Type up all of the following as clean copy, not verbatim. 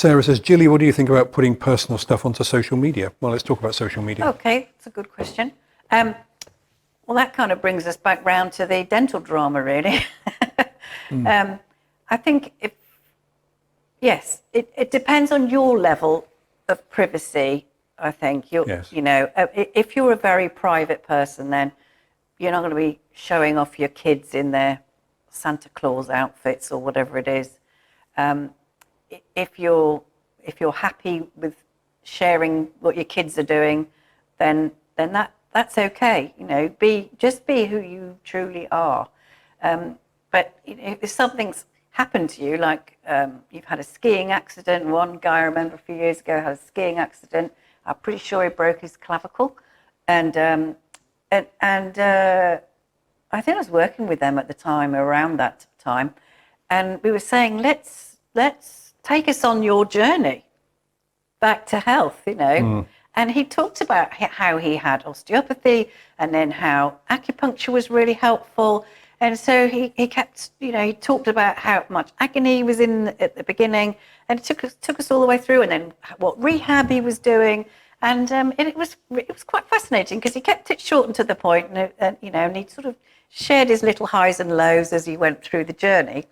Sarah says, Gilly, what do you think about putting personal stuff onto social media? Well, let's talk about social media. Okay, that's a good question. Well, that kind of brings us back round to the dental drama, really. I think it depends on your level of privacy. I think Yes. if you're a very private person, then you're not going to be showing off your kids in their Santa Claus outfits or whatever it is. If you're happy with sharing what your kids are doing, then that's okay. Just be who you truly are. But if something's happened to you, like you've had a skiing accident. One guy I remember a few years ago had a skiing accident. I'm pretty sure he broke his clavicle, and I think I was working with them at the time, around that time, and we were saying, let's take us on your journey back to health, And he talked about how he had osteopathy, and then how acupuncture was really helpful. And so he kept, he talked about how much agony he was in at the beginning, and it took us all the way through, and then what rehab he was doing. And it was quite fascinating because he kept it short and to the point, and he sort of shared his little highs and lows as he went through the journey.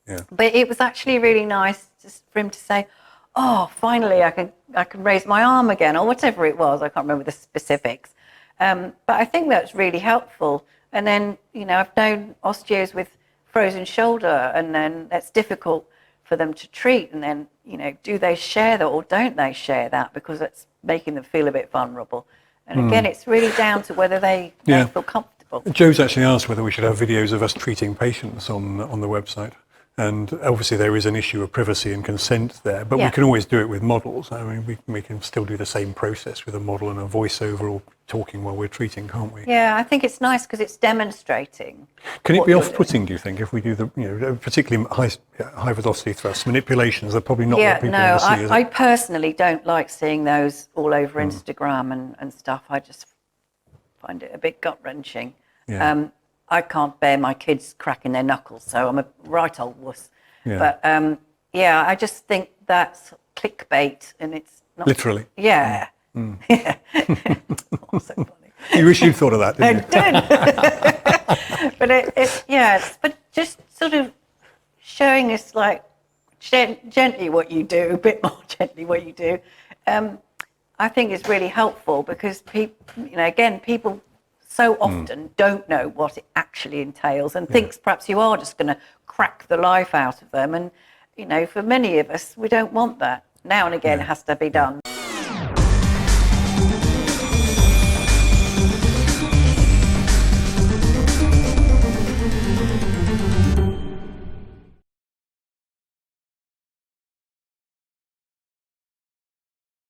Yeah. But it was actually really nice just for him to say, oh, finally I can raise my arm again, or whatever it was. I can't remember the specifics. But I think that's really helpful. And then, I've known osteos with frozen shoulder, and then that's difficult for them to treat. And then, do they share that or don't they share that, because it's making them feel a bit vulnerable. And again, it's really down to whether they feel comfortable. Joe's actually asked whether we should have videos of us treating patients on the website. And obviously there is an issue of privacy and consent there, but we can always do it with models. I mean, we can still do the same process with a model and a voiceover, or talking while we're treating, can't we? Yeah, I think it's nice because it's demonstrating. Can it be off-putting, do you think, if we do particularly high velocity thrust manipulations? They're probably not what people want to see. I personally don't like seeing those all over Instagram and stuff. I just find it a bit gut-wrenching. Yeah. I can't bear my kids cracking their knuckles, so I'm a right old wuss. Yeah. But I just think that's clickbait, and it's not literally. Yeah. Yeah. Oh, so funny. You wish you'd thought of that, didn't you? But but just sort of showing us like gently what you do, a bit more gently what you do. I think is really helpful, because people so often don't know what it actually entails, and thinks perhaps you are just going to crack the life out of them. And, for many of us, we don't want that. Now and again, it has to be done.